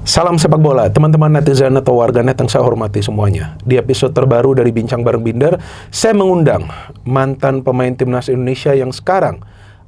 Salam sepak bola, teman-teman netizen atau warganet yang saya hormati semuanya. Di episode terbaru dari Bincang Bareng Binder, saya mengundang mantan pemain timnas Indonesia yang sekarang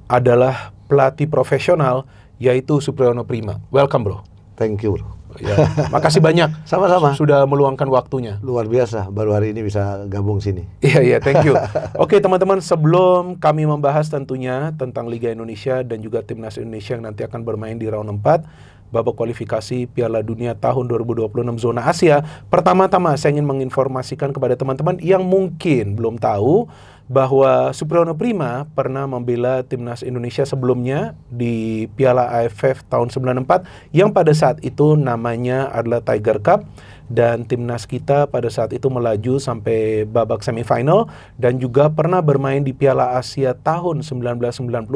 adalah pelatih profesional, yaitu Supriyono Prima. Welcome, bro. Thank you, bro. Ya, makasih banyak. Sama-sama. Sudah meluangkan waktunya. Luar biasa, baru hari ini bisa gabung sini. Iya, thank you. Oke, teman-teman, sebelum kami membahas tentunya tentang Liga Indonesia dan juga timnas Indonesia yang nanti akan bermain di round 4, babak kualifikasi Piala Dunia tahun 2026 zona Asia. Pertama-tama saya ingin menginformasikan kepada teman-teman yang mungkin belum tahu bahwa Supriyono Prima pernah membela timnas Indonesia sebelumnya di Piala AFF tahun 94 yang pada saat itu namanya adalah Tiger Cup, dan timnas kita pada saat itu melaju sampai babak semifinal, dan juga pernah bermain di Piala Asia tahun 1996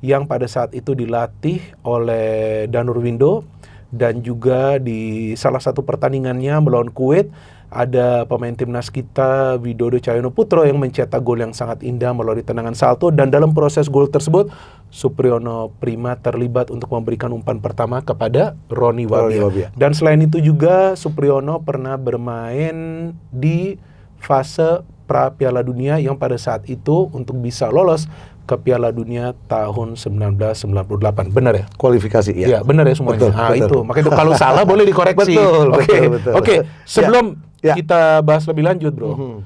yang pada saat itu dilatih oleh Danur Windo, dan juga di salah satu pertandingannya melawan Kuwait ada pemain timnas kita Widodo Cahyono Putro yang mencetak gol yang sangat indah melalui tendangan salto, dan dalam proses gol tersebut Supriyono Prima terlibat untuk memberikan umpan pertama kepada Ronny Wabia. Dan selain itu juga Supriyono pernah bermain di fase pra Piala Dunia yang pada saat itu untuk bisa lolos ke Piala Dunia tahun 1998. Benar ya? Kualifikasi, ya. Iya, benar ya semuanya. Betul. Itu. Makanya itu kalau salah boleh dikoreksi. Betul. Oke. Sebelum kita bahas lebih lanjut, bro.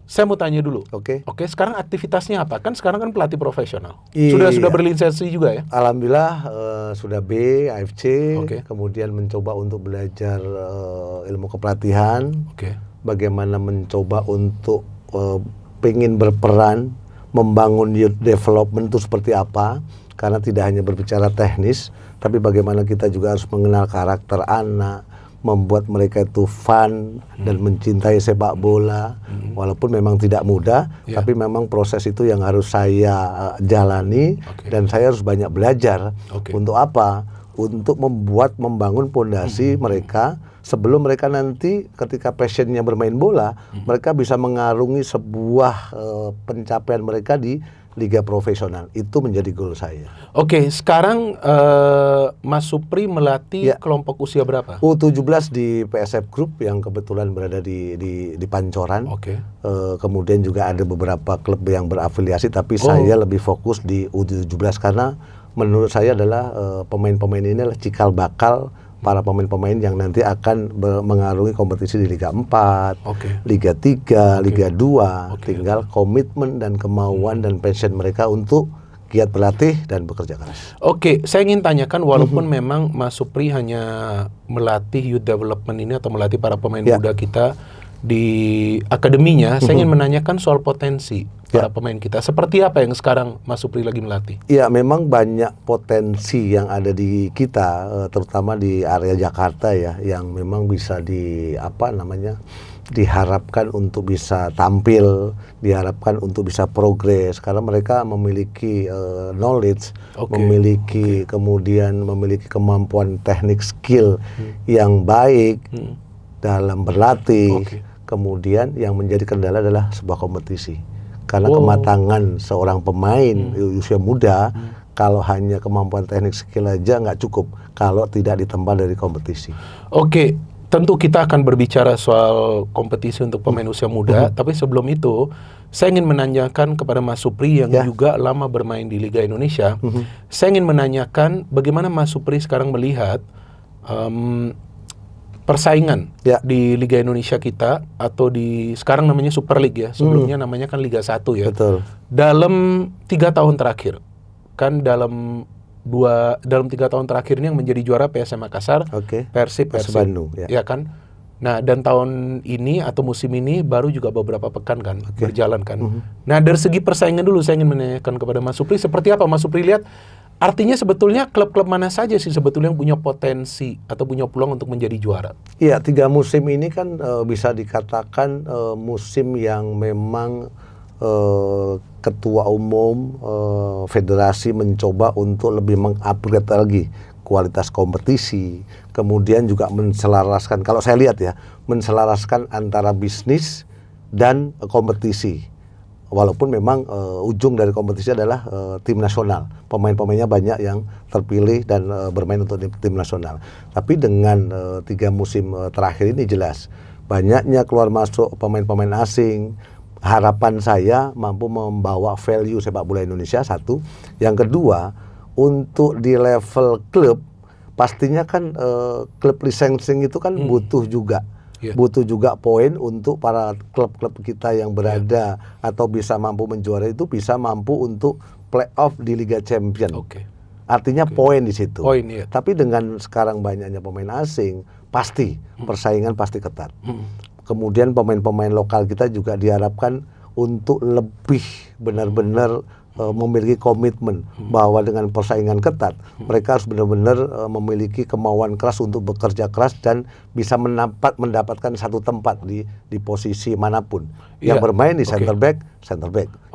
Saya mau tanya dulu. Oke, sekarang aktivitasnya apa? Kan sekarang kan pelatih profesional. Sudah berlisensi juga ya? Alhamdulillah sudah B, AFC, kemudian mencoba untuk belajar ilmu kepelatihan. Bagaimana mencoba untuk pengen berperan membangun youth development itu seperti apa, karena tidak hanya berbicara teknis, tapi bagaimana kita juga harus mengenal karakter anak, membuat mereka itu fun dan mencintai sepak bola. Walaupun memang tidak mudah, tapi memang proses itu yang harus saya jalani, dan saya harus banyak belajar. Untuk apa? Untuk membangun fondasi mereka sebelum mereka nanti ketika passionnya bermain bola, mereka bisa mengarungi sebuah pencapaian mereka di liga profesional. Itu menjadi goal saya. Oke, sekarang Mas Supri melatih kelompok usia berapa? U17 di PSF Group yang kebetulan berada di Pancoran. Kemudian juga ada beberapa klub yang berafiliasi, tapi saya lebih fokus di U17 karena menurut saya adalah pemain-pemain ini adalah cikal bakal para pemain-pemain yang nanti akan mengarungi kompetisi di Liga 4, Liga 3, Liga 2. Tinggal komitmen dan kemauan dan passion mereka untuk giat berlatih dan bekerja keras. Saya ingin tanyakan, walaupun memang Mas Supri hanya melatih youth development ini atau melatih para pemain muda kita di akademinya, saya ingin menanyakan soal potensi para pemain kita. Seperti apa yang sekarang Mas Supri lagi melatih? Ya, memang banyak potensi yang ada di kita, terutama di area Jakarta ya, yang memang bisa diharapkan untuk bisa tampil, diharapkan untuk bisa progres, karena mereka memiliki knowledge, kemudian memiliki kemampuan teknik skill yang baik dalam berlatih. Kemudian yang menjadi kendala adalah sebuah kompetisi. Karena kematangan seorang pemain usia muda, kalau hanya kemampuan teknik skill aja nggak cukup kalau tidak ditempa dari kompetisi. Tentu kita akan berbicara soal kompetisi untuk pemain usia muda, tapi sebelum itu saya ingin menanyakan kepada Mas Supri yang juga lama bermain di Liga Indonesia. Saya ingin menanyakan bagaimana Mas Supri sekarang melihat persaingan di Liga Indonesia kita, atau di sekarang namanya Super League ya, sebelumnya namanya kan Liga 1 ya. Dalam 3 tahun terakhir, kan dalam 3 tahun terakhir ini yang menjadi juara PSM Makassar, Persib Bandung, ya kan. Nah, dan tahun ini atau musim ini baru juga beberapa pekan kan berjalan kan. Nah, dari segi persaingan dulu saya ingin menanyakan kepada Mas Supri, seperti apa Mas Supri lihat? Artinya sebetulnya klub-klub mana saja sih sebetulnya yang punya potensi atau punya peluang untuk menjadi juara? Iya, 3 musim ini kan bisa dikatakan musim yang memang ketua umum federasi mencoba untuk lebih mengupgrade lagi kualitas kompetisi, kemudian juga menselaraskan, kalau saya lihat ya, menselaraskan antara bisnis dan kompetisi. walaupun memang ujung dari kompetisi adalah tim nasional. Pemain-pemainnya banyak yang terpilih dan bermain untuk tim nasional. Tapi dengan 3 musim terakhir ini jelas banyaknya keluar masuk pemain-pemain asing. Harapan saya mampu membawa value sepak bola Indonesia, satu. Yang kedua, untuk di level klub pastinya kan klub licensing itu kan butuh juga. Butuh juga poin untuk para klub-klub kita yang berada atau bisa mampu menjuara itu bisa mampu untuk playoff di Liga Champion. Artinya poin di situ. Tapi dengan sekarang banyaknya pemain asing, pasti persaingan pasti ketat. Kemudian pemain-pemain lokal kita juga diharapkan untuk lebih benar-benar memiliki komitmen bahwa dengan persaingan ketat mereka harus benar-benar memiliki kemauan keras untuk bekerja keras dan bisa mendapatkan satu tempat di posisi manapun. Yang bermain di center back,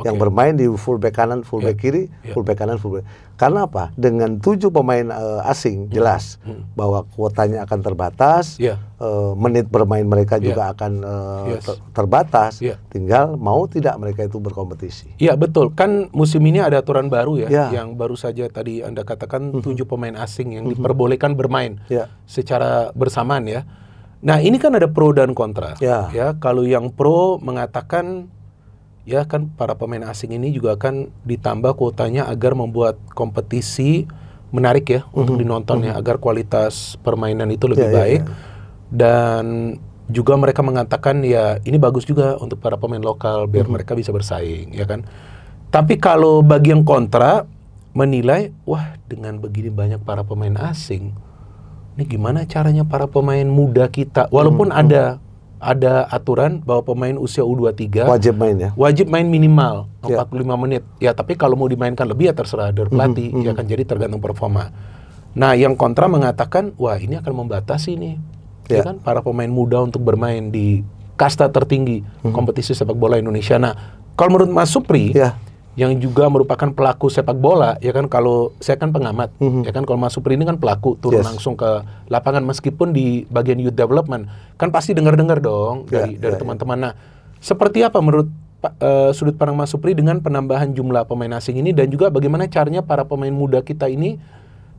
yang bermain di full back kanan, full back kiri, full back kanan, full back. Karena apa? Dengan 7 pemain asing jelas bahwa kuotanya akan terbatas, menit bermain mereka juga akan terbatas. Tinggal mau tidak mereka itu berkompetisi. Iya betul, kan musim ini ada aturan baru yang baru saja tadi Anda katakan 7 pemain asing yang diperbolehkan bermain secara bersamaan ya. Nah ini kan ada pro dan kontra. Ya kalau yang pro mengatakan ya kan para pemain asing ini juga akan ditambah kuotanya agar membuat kompetisi menarik ya untuk dinonton ya, agar kualitas permainan itu lebih baik. Dan juga mereka mengatakan ya ini bagus juga untuk para pemain lokal biar mereka bisa bersaing ya kan. Tapi kalau bagi yang kontra menilai wah dengan begini banyak para pemain asing, ini gimana caranya para pemain muda kita walaupun ada aturan bahwa pemain usia U23 wajib main minimal 45 menit. Ya tapi kalau mau dimainkan lebih ya terserah dari pelatih, ya kan, jadi tergantung performa. Nah, yang kontra mengatakan, wah ini akan membatasi nih, ya kan, para pemain muda untuk bermain di kasta tertinggi kompetisi sepak bola Indonesia. Nah, kalau menurut Mas Supri, yang juga merupakan pelaku sepak bola, ya kan, kalau saya kan pengamat, ya kan, kalau Mas Supri ini kan pelaku, turun langsung ke lapangan meskipun di bagian youth development, kan pasti dengar-dengar dong dari teman-teman. Nah, seperti apa menurut sudut pandang Mas Supri dengan penambahan jumlah pemain asing ini dan juga bagaimana caranya para pemain muda kita ini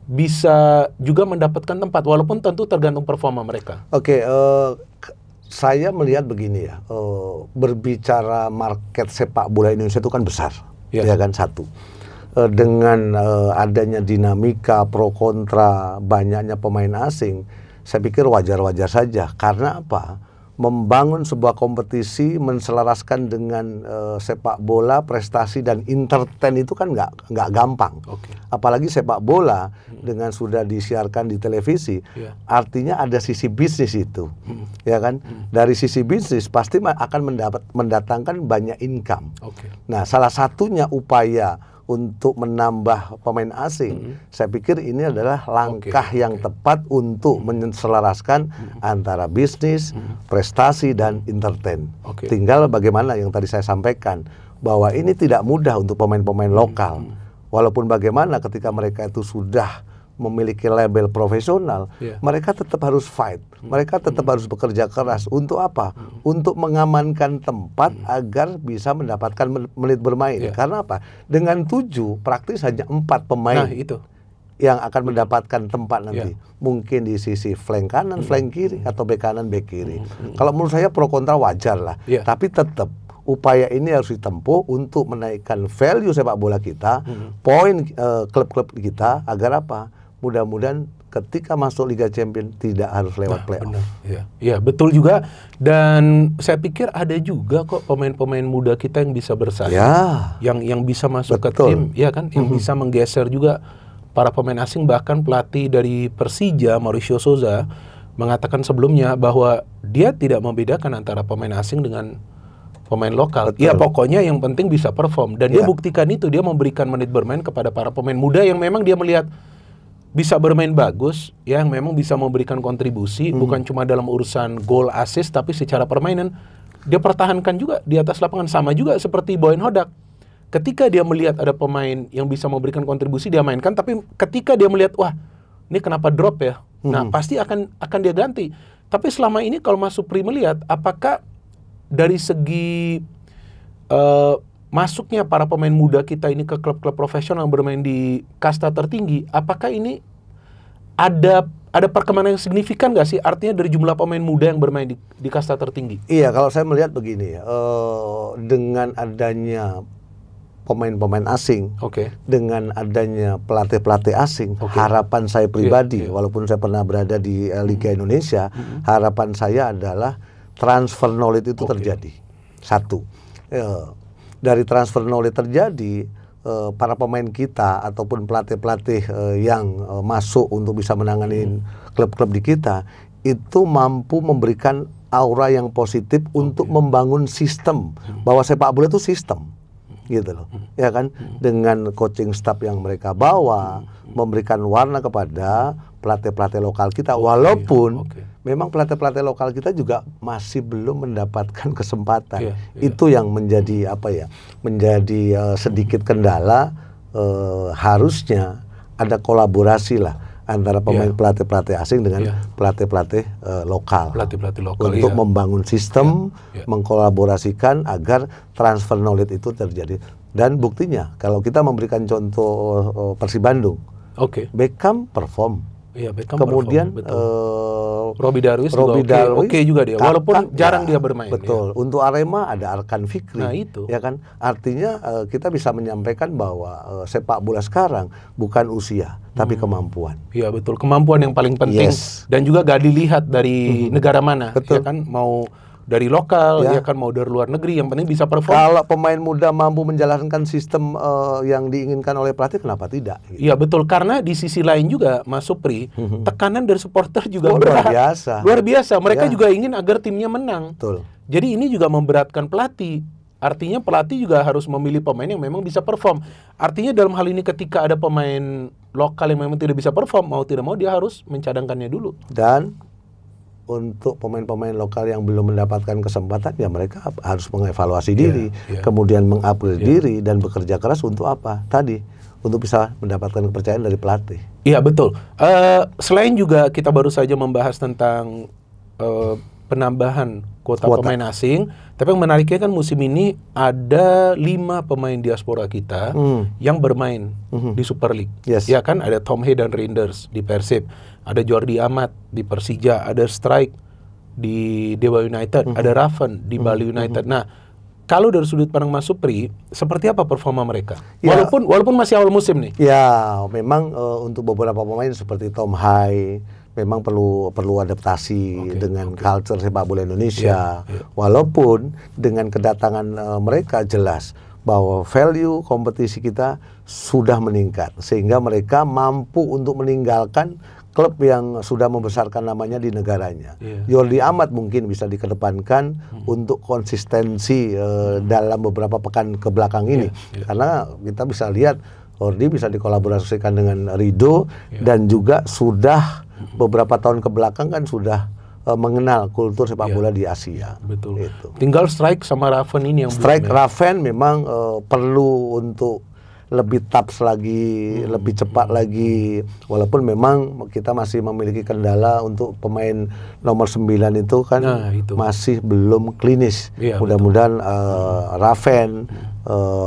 bisa juga mendapatkan tempat walaupun tentu tergantung performa mereka? Saya melihat begini ya, berbicara market sepak bola Indonesia itu kan besar. Ya kan, satu dengan adanya dinamika pro kontra banyaknya pemain asing, saya pikir wajar-wajar saja. Karena apa? Membangun sebuah kompetisi menselaraskan dengan sepak bola, prestasi dan entertain itu kan nggak gampang. Apalagi sepak bola dengan sudah disiarkan di televisi, artinya ada sisi bisnis itu, ya kan? Dari sisi bisnis pasti akan mendatangkan banyak income. Nah, salah satunya upaya untuk menambah pemain asing, saya pikir ini adalah langkah yang tepat untuk menselaraskan antara bisnis, prestasi, dan entertain. Tinggal bagaimana yang tadi saya sampaikan, bahwa ini tidak mudah untuk pemain-pemain lokal. Walaupun bagaimana ketika mereka itu sudah memiliki label profesional, mereka tetap harus fight, mereka tetap harus bekerja keras. Untuk apa? Untuk mengamankan tempat agar bisa mendapatkan menit bermain. Karena apa? Dengan 7 praktis hanya 4 pemain yang akan mendapatkan tempat nanti. Mungkin di sisi flank kanan, flank kiri, atau bek kanan, bek kiri. Kalau menurut saya pro kontra wajar lah, tapi tetap upaya ini harus ditempuh untuk menaikkan value sepak bola kita, poin klub-klub kita, agar apa? Mudah-mudahan ketika masuk Liga Champions tidak harus lewat playoff. Ya, betul juga. Dan saya pikir ada juga kok pemain-pemain muda kita yang bisa bersaing, yang bisa masuk ke tim, ya kan, yang bisa menggeser juga para pemain asing. Bahkan pelatih dari Persija, Mauricio Souza, mengatakan sebelumnya bahwa dia tidak membedakan antara pemain asing dengan pemain lokal. Ya pokoknya yang penting bisa perform. Dan dia buktikan itu, dia memberikan menit bermain kepada para pemain muda yang memang dia melihat bisa bermain bagus, yang memang bisa memberikan kontribusi, bukan cuma dalam urusan gol, assist, tapi secara permainan dia pertahankan juga di atas lapangan. Sama juga seperti Boyan Hodak. Ketika dia melihat ada pemain yang bisa memberikan kontribusi, dia mainkan. Tapi ketika dia melihat, wah ini kenapa drop ya? Nah pasti akan dia ganti. Tapi selama ini kalau Mas Supri melihat, apakah dari segi masuknya para pemain muda kita ini ke klub-klub profesional bermain di kasta tertinggi, apakah ini ada perkembangan yang signifikan nggak sih? Artinya dari jumlah pemain muda yang bermain di kasta tertinggi? Iya, kalau saya melihat begini, dengan adanya pemain-pemain asing, dengan adanya pelatih-pelatih asing, harapan saya pribadi, walaupun saya pernah berada di Liga Indonesia, harapan saya adalah transfer knowledge itu terjadi. Satu, dari transfer knowledge terjadi, para pemain kita ataupun pelatih-pelatih yang masuk untuk bisa menangani klub-klub di kita itu mampu memberikan aura yang positif untuk membangun sistem, bahwa sepak bola itu sistem, gitu loh, ya kan, dengan coaching staff yang mereka bawa, memberikan warna kepada pelatih-pelatih lokal kita, walaupun memang pelatih-pelatih lokal kita juga masih belum mendapatkan kesempatan. Itu yang menjadi menjadi sedikit kendala. Harusnya ada kolaborasi lah antara pemain pelatih-pelatih asing dengan pelatih-pelatih lokal, untuk membangun sistem, mengkolaborasikan agar transfer knowledge itu terjadi. Dan buktinya kalau kita memberikan contoh Persib Bandung, Beckham perform. Kemudian Robi Darwis juga oke juga dia, walaupun jarang dia bermain. Betul. Untuk Arema ada Arkan Fikri. Nah itu. Ya kan, artinya kita bisa menyampaikan bahwa sepak bola sekarang bukan usia, tapi kemampuan. Iya betul, kemampuan yang paling penting. Dan juga gak dilihat dari negara mana. Betul. Ya kan, mau dari lokal, ya kan, mau dari luar negeri, yang penting bisa perform. Kalau pemain muda mampu menjalankan sistem yang diinginkan oleh pelatih, kenapa tidak? Iya betul, karena di sisi lain juga Mas Supri, tekanan dari supporter juga luar biasa. Luar biasa, mereka juga ingin agar timnya menang. Betul. Jadi ini juga memberatkan pelatih. Artinya pelatih juga harus memilih pemain yang memang bisa perform. Artinya dalam hal ini ketika ada pemain lokal yang memang tidak bisa perform, mau tidak mau dia harus mencadangkannya dulu. Dan untuk pemain-pemain lokal yang belum mendapatkan kesempatan, ya mereka harus mengevaluasi diri, kemudian mengupgrade diri, dan bekerja keras untuk apa? Tadi, untuk bisa mendapatkan kepercayaan dari pelatih. Iya betul. Selain juga kita baru saja membahas tentang penambahan kuota pemain asing, tapi yang menariknya kan musim ini ada 5 pemain diaspora kita yang bermain di Super League. Ya kan, ada Tom Hay dan Reinders di Persib, ada Jordi Amat di Persija, ada Strike di Dewa United, ada Raven di Bali United. Nah, kalau dari sudut pandang Mas Supri, seperti apa performa mereka? Walaupun masih awal musim nih. Ya, memang untuk beberapa pemain seperti Tom Hay memang perlu adaptasi dengan culture sepak bola Indonesia. Walaupun dengan kedatangan mereka jelas bahwa value kompetisi kita sudah meningkat, sehingga mereka mampu untuk meninggalkan klub yang sudah membesarkan namanya di negaranya. Jordi Amat mungkin bisa dikedepankan untuk konsistensi dalam beberapa pekan ke belakang ini. Karena kita bisa lihat Jordi bisa dikolaborasikan dengan Rido, dan juga sudah beberapa tahun ke belakang kan sudah mengenal kultur sepak bola di Asia. Betul. Itu. Tinggal Strike sama Raven ini yang Raven memang perlu untuk lebih taps lagi, lebih cepat lagi. Walaupun memang kita masih memiliki kendala untuk pemain nomor 9 itu kan masih belum klinis. Mudah-mudahan Raven,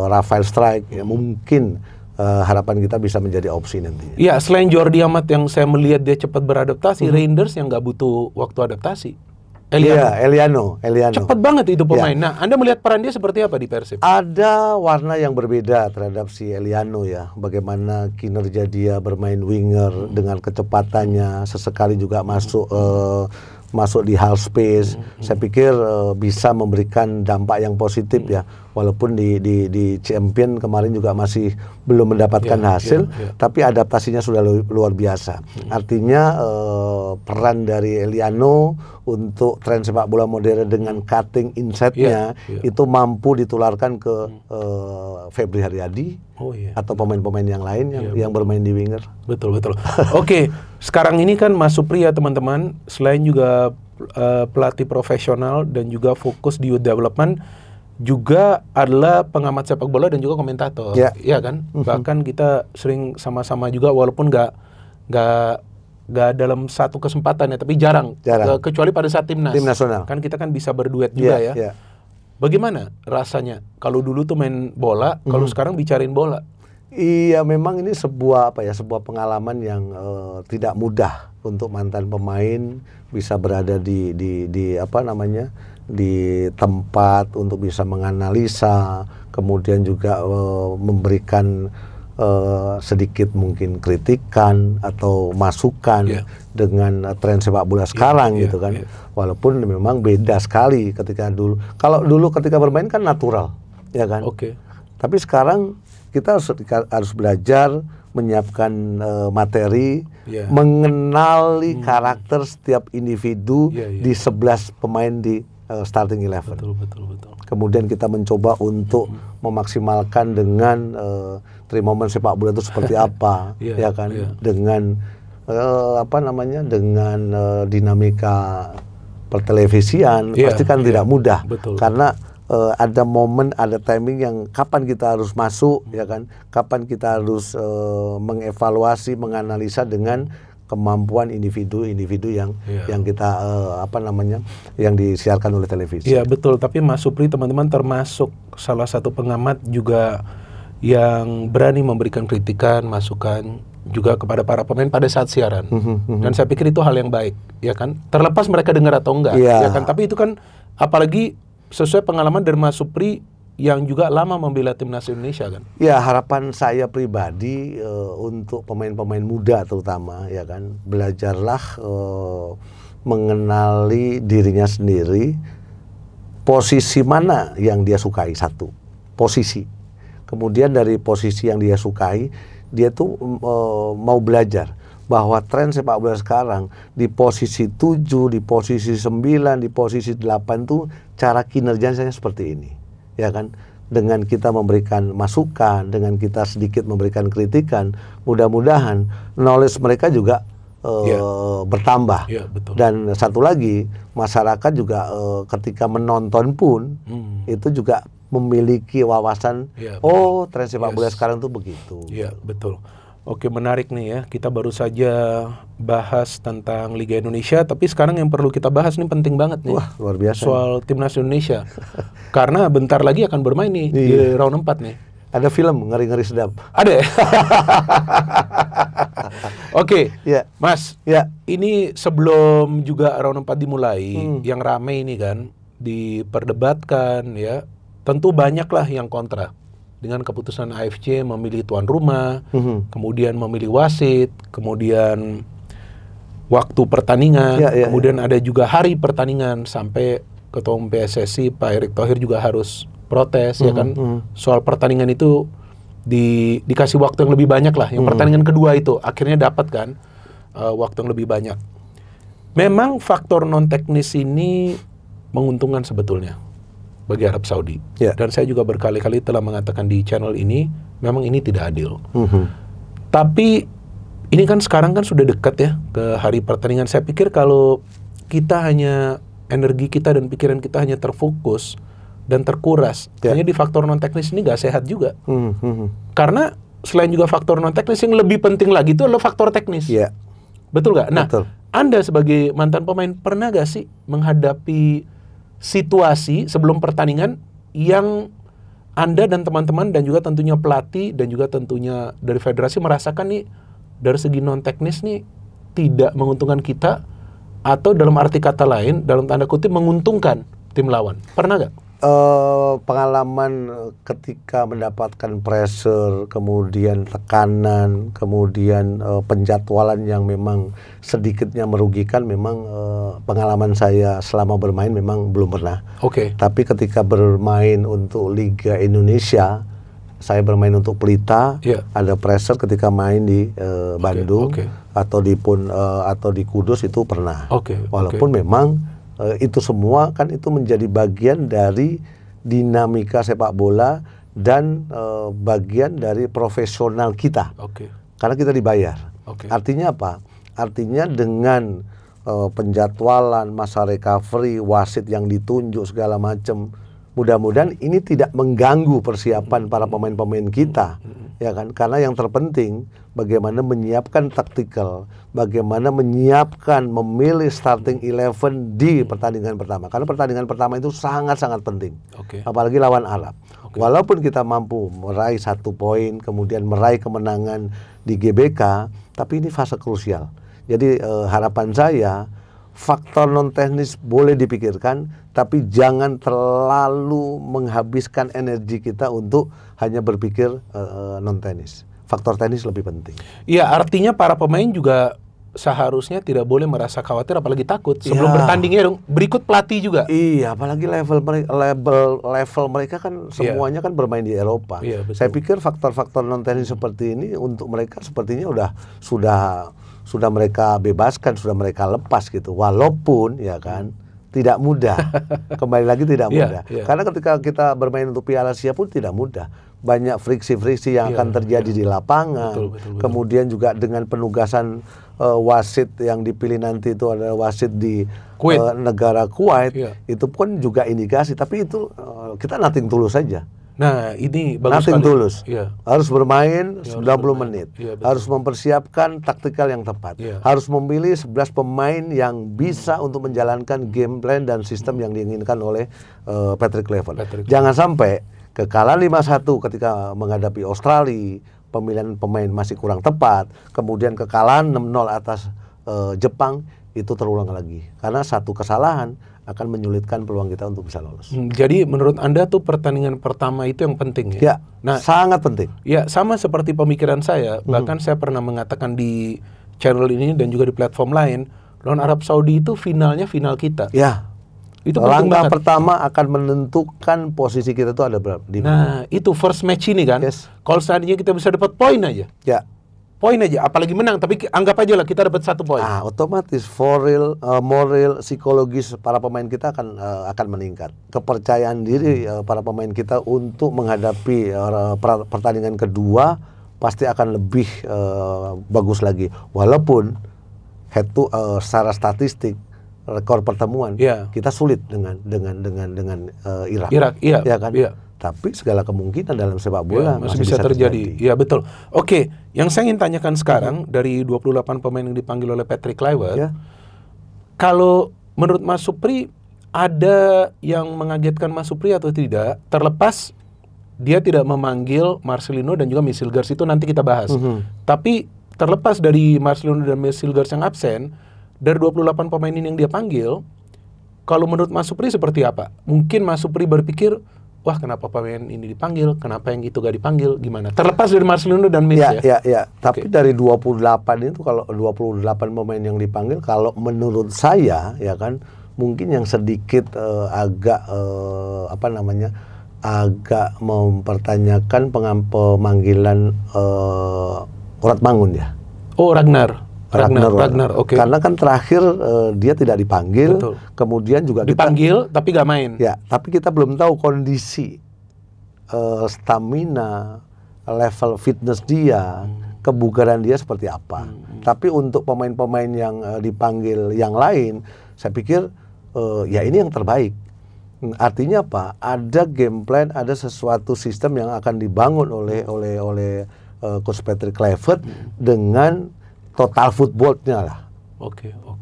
Rafael Strike ya mungkin harapan kita bisa menjadi opsi nantinya. Iya, selain Jordi Amat yang saya melihat dia cepat beradaptasi, Reinders yang nggak butuh waktu adaptasi. Eliano. Cepat banget itu pemain. Nah, Anda melihat peran dia seperti apa di Persib? Ada warna yang berbeda terhadap si Eliano ya. Bagaimana kinerja dia bermain winger dengan kecepatannya, sesekali juga masuk di half space. Saya pikir bisa memberikan dampak yang positif ya. Walaupun di Champion kemarin juga masih belum mendapatkan hasil, tapi adaptasinya sudah luar biasa. Artinya peran dari Eliano untuk tren sepak bola modern dengan cutting inside-nya itu mampu ditularkan ke Febri Haryadi atau pemain-pemain yang lain yang bermain di winger. Betul. Oke, sekarang ini kan Mas Supri ya teman-teman, selain juga pelatih profesional dan juga fokus di youth development, juga adalah pengamat sepak bola dan juga komentator, ya kan? Bahkan kita sering sama-sama juga, walaupun nggak dalam satu kesempatan ya, tapi jarang. Kecuali pada saat timnas. Tim nasional. Kan kita kan bisa berduet juga ya. Bagaimana rasanya kalau dulu tuh main bola, kalau sekarang bicarain bola? Iya, memang ini sebuah sebuah pengalaman yang tidak mudah untuk mantan pemain bisa berada di tempat untuk bisa menganalisa, kemudian juga memberikan sedikit mungkin kritikan atau masukan dengan tren sepak bola sekarang gitu kan. Walaupun memang beda sekali ketika dulu. Kalau dulu ketika bermain kan natural, ya kan. Tapi sekarang kita harus belajar menyiapkan materi, mengenali karakter setiap individu di 11 pemain di starting 11. Betul. Kemudian kita mencoba untuk memaksimalkan dengan 3 momen sepak bola itu seperti apa, ya kan? Dengan dengan dinamika pertelevisian pasti kan tidak mudah, karena ada momen, ada timing yang kapan kita harus masuk, ya kan? Kapan kita harus mengevaluasi, menganalisa dengan kemampuan individu-individu yang kita yang disiarkan oleh televisi. Iya betul, tapi Mas Supri teman-teman termasuk salah satu pengamat juga yang berani memberikan kritikan, masukan juga kepada para pemain pada saat siaran. Dan saya pikir itu hal yang baik, ya kan? Terlepas mereka dengar atau enggak, ya kan? Tapi itu kan apalagi sesuai pengalaman dari Mas Supri yang juga lama membela timnas Indonesia kan? Ya, harapan saya pribadi untuk pemain-pemain muda terutama, ya kan, belajarlah mengenali dirinya sendiri, posisi mana yang dia sukai, satu posisi. Kemudian dari posisi yang dia sukai, dia tuh mau belajar bahwa tren sepak bola sekarang di posisi 7, di posisi 9, di posisi 8 tuh cara kinerjanya seperti ini, ya kan? Dengan kita memberikan masukan, dengan kita sedikit memberikan kritikan, mudah-mudahan knowledge mereka juga bertambah. Betul. Dan satu lagi, masyarakat juga ketika menonton pun itu juga memiliki wawasan, oh tren sepak bola sekarang tuh begitu. Iya, betul. Oke, menarik nih ya. Kita baru saja bahas tentang Liga Indonesia, tapi sekarang yang perlu kita bahas nih penting banget nih. Wah, luar biasa. Soal timnas Indonesia. Karena bentar lagi akan bermain nih di round 4 nih. Ada film ngeri-ngeri sedap. Ada ya? Oke, Mas. Ini sebelum juga round 4 dimulai, yang rame ini kan diperdebatkan ya. Tentu banyaklah yang kontra dengan keputusan AFC memilih tuan rumah, kemudian memilih wasit, kemudian waktu pertandingan, kemudian ada juga hari pertandingan, sampai Ketua Umum PSSI Pak Erick Thohir juga harus protes ya kan, soal pertandingan itu dikasih waktu yang lebih banyak lah, yang pertandingan kedua itu akhirnya dapat kan waktu yang lebih banyak. Memang faktor non teknis ini menguntungkan sebetulnya bagi Arab Saudi. Dan saya juga berkali-kali telah mengatakan di channel ini, memang ini tidak adil. Tapi ini kan sekarang kan sudah dekat ya ke hari pertandingan. Saya pikir kalau kita hanya, energi kita dan pikiran kita hanya terfokus dan terkuras hanya di faktor non teknis, ini gak sehat juga. Karena selain juga faktor non teknis, yang lebih penting lagi itu adalah faktor teknis. Betul gak? Nah, Anda sebagai mantan pemain pernah gak sih menghadapi situasi sebelum pertandingan yang Anda dan teman-teman dan juga tentunya pelatih dan juga tentunya dari federasi merasakan nih dari segi non teknis nih tidak menguntungkan kita, atau dalam arti kata lain dalam tanda kutip menguntungkan tim lawan? Pernah gak? Pengalaman ketika mendapatkan pressure, kemudian tekanan, kemudian penjadwalan yang memang sedikitnya merugikan, memang pengalaman saya selama bermain memang belum pernah. Tapi ketika bermain untuk Liga Indonesia, saya bermain untuk Pelita, ada pressure ketika main di Bandung atau di Kudus itu pernah. Walaupun memang itu semua kan itu menjadi bagian dari dinamika sepak bola dan bagian dari profesional kita. Karena kita dibayar. Artinya apa? Artinya dengan penjadwalan, masa recovery, wasit yang ditunjuk segala macam, mudah-mudahan ini tidak mengganggu persiapan para pemain-pemain kita ya kan? Karena yang terpenting bagaimana menyiapkan taktikal, bagaimana menyiapkan memilih starting 11 di pertandingan pertama. Karena pertandingan pertama itu sangat-sangat penting. Apalagi lawan Arab. Walaupun kita mampu meraih 1 poin, kemudian meraih kemenangan di GBK, tapi ini fase krusial. Jadi harapan saya faktor non teknis boleh dipikirkan, tapi jangan terlalu menghabiskan energi kita untuk hanya berpikir non teknis. Faktor teknis lebih penting. Iya, artinya para pemain juga seharusnya tidak boleh merasa khawatir apalagi takut sebelum bertandingnya dong. Berikut pelatih juga. Iya, apalagi level mereka kan semuanya kan bermain di Eropa. Saya pikir faktor-faktor non teknis seperti ini untuk mereka sepertinya sudah mereka bebaskan, sudah mereka lepas gitu. Walaupun ya kan tidak mudah. Kembali lagi tidak mudah. Karena ketika kita bermain untuk Piala Asia pun tidak mudah. Banyak friksi-friksi yang akan terjadi di lapangan. Betul. Kemudian juga dengan penugasan wasit yang dipilih nanti itu adalah wasit di negara Kuwait. Itu pun juga indikasi. Tapi itu kita nothing tulus saja. Nah, ini bagus sekali. Tulus. Harus bermain 90 menit. Harus mempersiapkan taktikal yang tepat. Harus memilih 11 pemain yang bisa untuk menjalankan game plan dan sistem yang diinginkan oleh Patrick Kluivert. Jangan sampai kekalahan 5-1 ketika menghadapi Australia, pemilihan pemain masih kurang tepat, kemudian kekalahan 6-0 atas Jepang, itu terulang lagi. Karena satu kesalahan akan menyulitkan peluang kita untuk bisa lolos. Jadi menurut Anda tuh pertandingan pertama itu yang penting ya? Nah, sangat penting. Ya, sama seperti pemikiran saya. Bahkan saya pernah mengatakan di channel ini dan juga di platform lain, lawan Arab Saudi itu finalnya final kita. Itu langkah pertama akan menentukan posisi kita tuh ada berapa. Nah, itu first match ini kan. Kalau seandainya kita bisa dapat poin aja. Poin aja, apalagi menang, tapi anggap aja lah kita dapat 1 poin. Otomatis moral, psikologis para pemain kita akan meningkat. Kepercayaan diri para pemain kita untuk menghadapi pertandingan kedua pasti akan lebih bagus lagi. Walaupun secara statistik rekor pertemuan kita sulit dengan Irak. Tapi segala kemungkinan dalam sepak bola masih bisa terjadi. Iya, betul. Oke, yang saya ingin tanyakan sekarang dari 28 pemain yang dipanggil oleh Patrick Kluivert, kalau menurut Mas Supri ada yang mengagetkan Mas Supri atau tidak? Terlepas dia tidak memanggil Marcelino dan juga Missilgers, itu nanti kita bahas. Tapi terlepas dari Marcelino dan Missilgers yang absen, dari 28 pemain ini yang dia panggil, kalau menurut Mas Supri seperti apa? Mungkin Mas Supri berpikir, wah kenapa pemain ini dipanggil, kenapa yang itu gak dipanggil, gimana? Terlepas dari Marcelino dan Messi Tapi dari 28 itu, kalau 28 pemain yang dipanggil, kalau menurut saya ya kan, mungkin yang sedikit agak mempertanyakan pemanggilan Ratmangun ya. Oh, Ragnar, oke. Karena kan terakhir dia tidak dipanggil. Kemudian juga dipanggil tapi gak main. Tapi kita belum tahu kondisi stamina, level fitness dia, kebugaran dia seperti apa. Tapi untuk pemain-pemain yang dipanggil yang lain, saya pikir ini yang terbaik. Artinya apa? Ada game plan, ada sesuatu sistem yang akan dibangun oleh Coach Patrick Kluivert dengan total football-nya lah.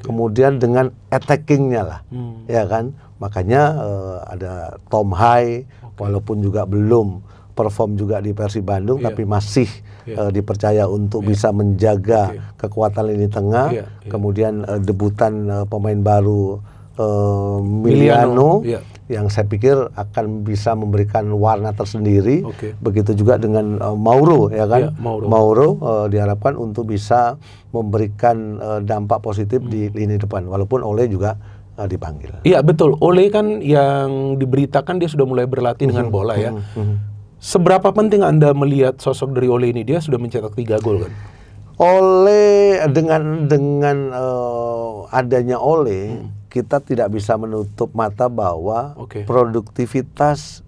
Kemudian dengan attacking-nya lah. Ya kan? Makanya ada Tom Hai, walaupun juga belum perform juga di Persib Bandung, tapi masih dipercaya untuk bisa menjaga kekuatan lini tengah. Kemudian debutan pemain baru Miliano, yang saya pikir akan bisa memberikan warna tersendiri. Begitu juga dengan Mauro, ya kan? Mauro diharapkan untuk bisa memberikan dampak positif di lini depan, walaupun Ole juga dipanggil. Iya, betul. Ole kan yang diberitakan dia sudah mulai berlatih dengan bola ya. Seberapa penting Anda melihat sosok dari Ole ini? Dia sudah mencetak 3 gol kan? Ole dengan adanya Ole, kita tidak bisa menutup mata bahwa produktivitas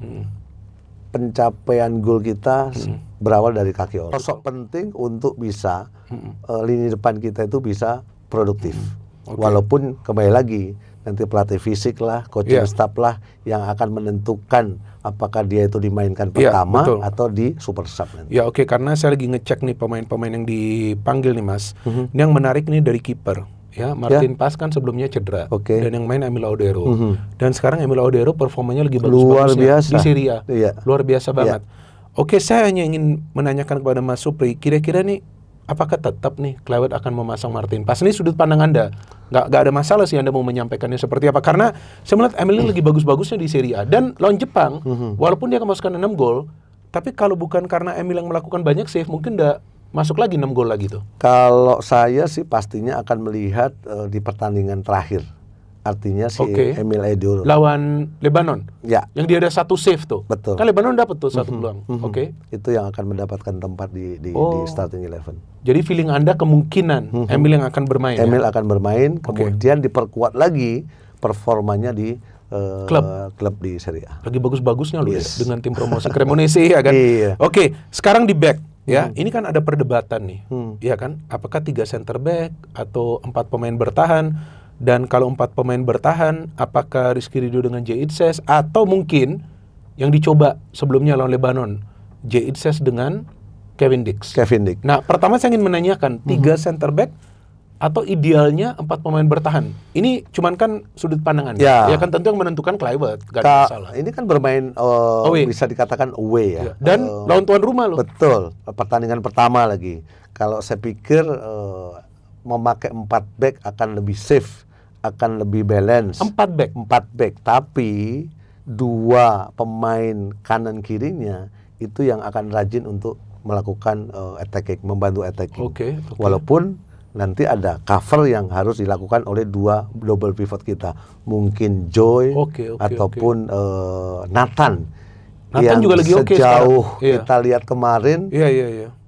pencapaian gol kita berawal dari kaki Ole. Sosok penting untuk bisa lini depan kita itu bisa produktif. Walaupun kembali lagi nanti pelatih fisik lah, coaching staff lah yang akan menentukan apakah dia itu dimainkan pertama atau di super sub nanti. Ya oke, karena saya lagi ngecek nih pemain-pemain yang dipanggil nih Mas. Ini yang menarik nih dari kiper. Ya, Martin Paz kan sebelumnya cedera, dan yang main Emil Audero. Dan sekarang Emil Audero performanya lagi bagus-bagusnya di Serie A. Luar biasa banget. Oke, saya hanya ingin menanyakan kepada Mas Supri, kira-kira nih apakah tetap nih Kluivert akan memasang Martin Paz? Ini sudut pandang Anda. Nggak ada masalah sih Anda mau menyampaikannya seperti apa. Karena saya melihat Emil lagi bagus-bagusnya di Serie A. Dan lawan Jepang, walaupun dia kemasukan 6 gol, tapi kalau bukan karena Emil yang melakukan banyak save, mungkin udah masuk lagi 6 gol lagi tuh. Kalau saya sih pastinya akan melihat di pertandingan terakhir. Artinya si Emil Audero lawan Lebanon. Ya. Yang dia ada 1 save tuh. Betul. Kan Lebanon dapat tuh 1 peluang. Itu yang akan mendapatkan tempat di starting 11. Jadi feeling Anda kemungkinan Emil yang akan bermain. Emil akan bermain, kemudian diperkuat lagi performanya di klub di Serie A. Lagi bagus-bagusnya loh ya, dengan tim promosi Cremonese ya kan. Oke, sekarang di back. Ya, ini kan ada perdebatan nih, ya kan? Apakah 3 center back atau 4 pemain bertahan? Dan kalau 4 pemain bertahan, apakah Rizky Ridho dengan Jay Itzes atau mungkin yang dicoba sebelumnya lawan Lebanon, Jay Itzes dengan Kevin Dix? Nah, pertama saya ingin menanyakan 3 center back atau idealnya 4 pemain bertahan. Ini cuman kan sudut pandangan. Ya kan tentu yang menentukan Kluivert, gak ada masalah. Ini kan bermain bisa dikatakan away ya. Dan lawan tuan rumah loh. Betul, pertandingan pertama lagi. Kalau saya pikir memakai 4 back akan lebih safe, akan lebih balance. 4 back? 4 back, tapi 2 pemain kanan kirinya itu yang akan rajin untuk melakukan attacking, membantu attacking. Walaupun nanti ada cover yang harus dilakukan oleh 2 double pivot kita, mungkin Joy ataupun Nathan yang juga lagi sejauh kita lihat kemarin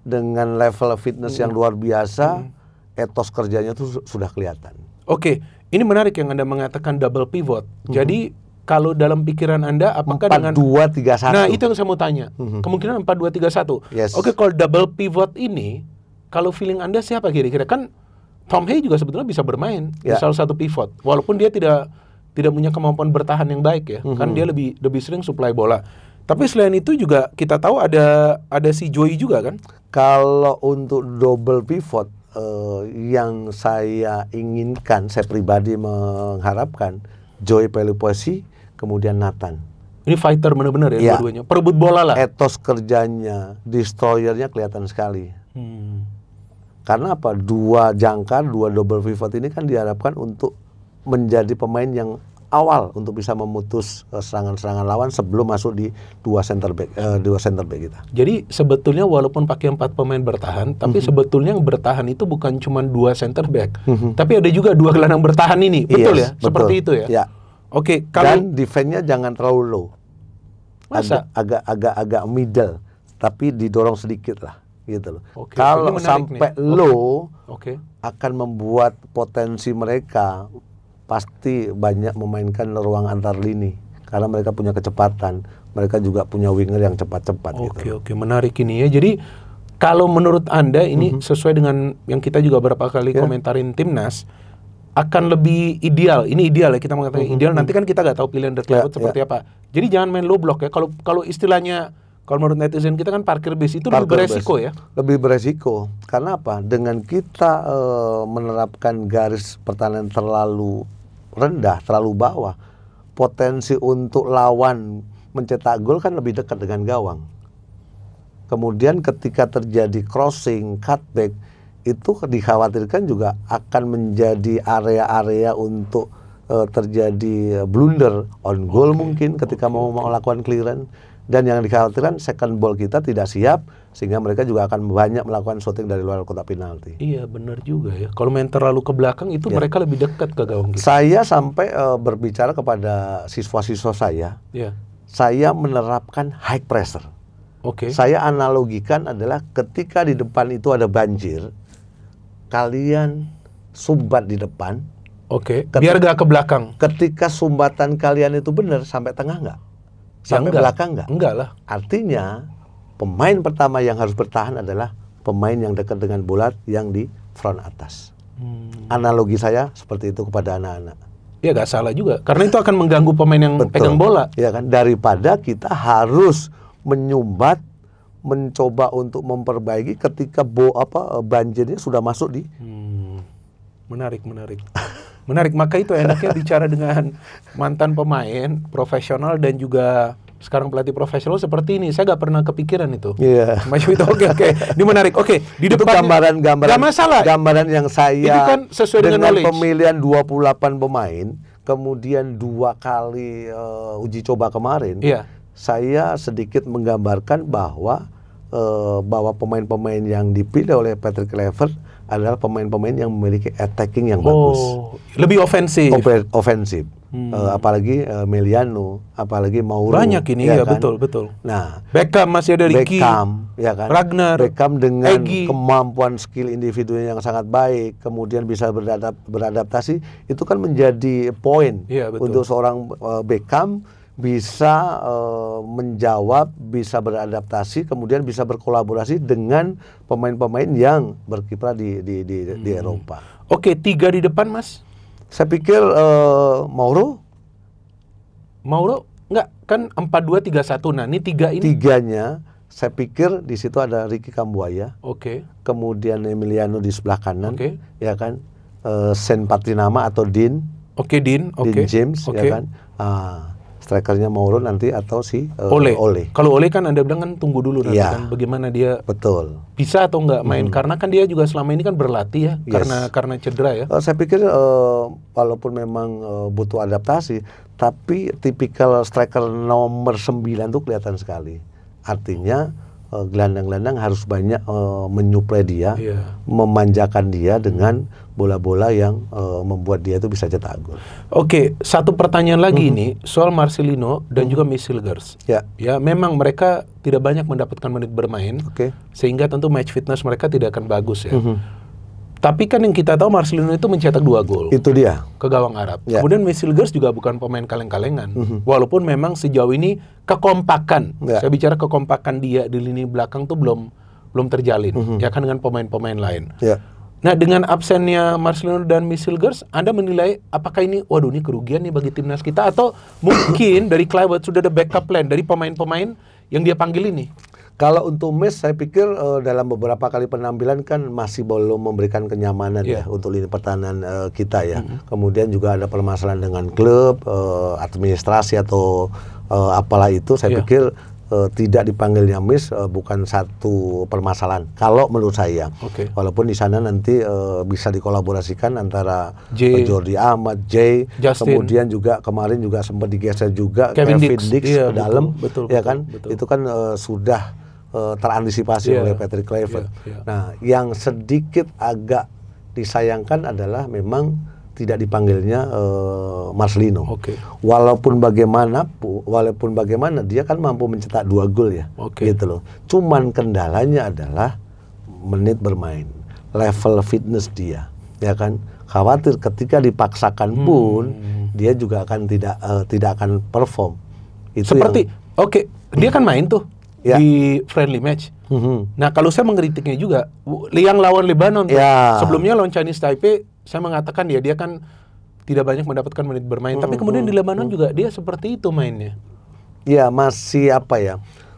dengan level fitness yang luar biasa, etos kerjanya itu sudah kelihatan. Ini menarik yang Anda mengatakan double pivot. Jadi kalau dalam pikiran Anda apakah 4-2-3-1? Nah, itu yang saya mau tanya. Kemungkinan 4-2-3-1. Kalau double pivot ini, kalau feeling Anda siapa kira-kira? Kan Tom Hay juga sebetulnya bisa bermain di salah satu pivot, walaupun dia tidak punya kemampuan bertahan yang baik ya. Kan dia lebih sering supply bola. Tapi selain itu juga kita tahu ada si Joy juga kan? Kalau untuk double pivot yang saya inginkan, saya pribadi mengharapkan Joy Pelupesi kemudian Nathan. Ini fighter benar-benar ya dua-duanya. Perebut bola lah. Etos kerjanya, destroyernya kelihatan sekali. Karena apa? 2 jangkar, 2 double pivot ini kan diharapkan untuk menjadi pemain yang awal untuk bisa memutus serangan-serangan lawan sebelum masuk di 2 center back kita. Jadi sebetulnya walaupun pakai 4 pemain bertahan, tapi sebetulnya yang bertahan itu bukan cuma 2 center back, tapi ada juga 2 gelandang bertahan ini, betul ya? Betul. Seperti itu ya. Dan defense-nya jangan terlalu low. Masa? Agak middle, tapi didorong sedikit lah. Gitu loh. Kalau sampai low akan membuat potensi mereka pasti banyak memainkan ruang antar lini karena mereka punya kecepatan, mereka juga punya winger yang cepat-cepat. Menarik ini ya. Jadi kalau menurut Anda ini sesuai dengan yang kita juga berapa kali komentarin timnas, akan lebih ideal. Ini ideal ya, kita mengatakan ideal. Nanti kan kita nggak tahu pilihan dari Kluivert seperti apa. Jadi jangan main low block ya. Kalau istilahnya, kalau menurut netizen kita kan parkir base itu lebih beresiko ya? Lebih beresiko. Karena apa? Dengan kita menerapkan garis pertahanan terlalu rendah, terlalu bawah, potensi untuk lawan mencetak gol kan lebih dekat dengan gawang. Kemudian ketika terjadi crossing, cutback, itu dikhawatirkan juga akan menjadi area-area untuk terjadi blunder, on goal mungkin ketika mau melakukan clearance. Dan yang dikhawatirkan second ball kita tidak siap, sehingga mereka juga akan banyak melakukan shooting dari luar kotak penalti. Iya benar juga ya. Kalau main terlalu ke belakang itu mereka lebih dekat ke gawang kita. Saya sampai berbicara kepada siswa-siswa saya, saya menerapkan high pressure. Saya analogikan adalah ketika di depan itu ada banjir, kalian sumbat di depan. Biar gak ke belakang. Ketika sumbatan kalian itu benar, sampai tengah nggak? Sampai belakang nggak? Enggak lah. Artinya pemain pertama yang harus bertahan adalah pemain yang dekat dengan bola yang di front atas. Analogi saya seperti itu kepada anak-anak. Ya nggak salah juga, karena itu akan mengganggu pemain yang pegang bola. Ya kan, daripada kita harus menyumbat, mencoba untuk memperbaiki ketika banjirnya sudah masuk di. Menarik. Menarik, maka itu enaknya bicara dengan mantan pemain profesional dan juga sekarang pelatih profesional seperti ini. Saya nggak pernah kepikiran itu. Iya. Macam itu. Oke. Ini menarik. Oke, di itu depan gambaran masalah. Gambaran yang saya itu kan sesuai dengan pemilihan 28 pemain, kemudian 2 kali uji coba kemarin. Iya. Saya sedikit menggambarkan bahwa pemain-pemain yang dipilih oleh Patrick Kluivert adalah pemain-pemain yang memiliki attacking yang bagus. Lebih ofensif. Ofensif. Apalagi Emiliano, apalagi Mauro. Banyak ini ya kan? Betul. Nah, Beckham masih ada Ricky. Beckham, ya kan? Ragnar. Beckham dengan Egy. kemampuan skill individunya yang sangat baik, kemudian bisa beradaptasi, itu kan menjadi poin untuk seorang Beckham bisa menjawab, bisa beradaptasi, kemudian bisa berkolaborasi dengan pemain-pemain yang berkiprah di Eropa. Oke, 3 di depan, Mas. Saya pikir Mauro enggak, kan 4-2-3-1. Nah, ini 3 ini. 3-nya saya pikir di situ ada Ricky Kambuaya. Oke. Kemudian Emiliano di sebelah kanan. Oke. Ya kan? Sen Patrinama atau Dean. Oke, Dean. Oke. Dean James, ya kan? Strikernya Mauro nanti atau si Ole. Kalau Ole kan Anda bilang kan tunggu dulu nanti kan bagaimana dia bisa atau enggak main, karena kan dia juga selama ini kan berlatih ya, karena cedera ya. Saya pikir walaupun memang butuh adaptasi, tapi tipikal striker nomor 9 itu kelihatan sekali. Artinya gelandang-gelandang harus banyak menyuplai dia, memanjakan dia dengan bola-bola yang membuat dia itu bisa cetak gol. Oke, satu pertanyaan lagi ini soal Marcelino dan juga Michelgers. Ya, memang mereka tidak banyak mendapatkan menit bermain, sehingga tentu match fitness mereka tidak akan bagus ya. Tapi kan yang kita tahu Marcelino itu mencetak 2 gol. Itu dia. Ke gawang Arab. Kemudian Michelgers juga bukan pemain kaleng-kalengan. Walaupun memang sejauh ini kekompakan, saya bicara kekompakan dia di lini belakang tuh belum terjalin. Ya kan dengan pemain-pemain lain. Nah, dengan absennya Marcelino dan Michelgers, Anda menilai apakah ini, waduh ini kerugian nih bagi timnas kita, atau mungkin dari Kluivert sudah ada backup plan dari pemain-pemain yang dia panggil ini? Kalau untuk Mes, saya pikir dalam beberapa kali penampilan kan masih belum memberikan kenyamanan ya untuk lini pertahanan kita ya. Kemudian juga ada permasalahan dengan klub, administrasi atau apalah itu. Saya pikir tidak dipanggilnya Mes bukan satu permasalahan. Kalau menurut saya, walaupun di sana nanti bisa dikolaborasikan antara Jordi Amat, Justin. Kemudian juga kemarin juga sempat digeser juga Kevin Dix ke dalam, ya kan? Itu kan sudah terantisipasi oleh Patrick Kluivert. Nah, yang sedikit agak disayangkan adalah memang tidak dipanggilnya Marcelino. Walaupun bagaimana dia kan mampu mencetak 2 gol ya, gitu loh. Cuman kendalanya adalah menit bermain, level fitness dia, ya kan. Khawatir ketika dipaksakan pun dia juga akan tidak akan perform. Itu seperti dia kan main tuh di friendly match. Nah, kalau saya mengkritiknya juga, yang lawan Lebanon sebelumnya lawan Chinese Taipei, saya mengatakan dia kan tidak banyak mendapatkan menit bermain. Tapi kemudian di Lebanon juga dia seperti itu mainnya. Ya, masih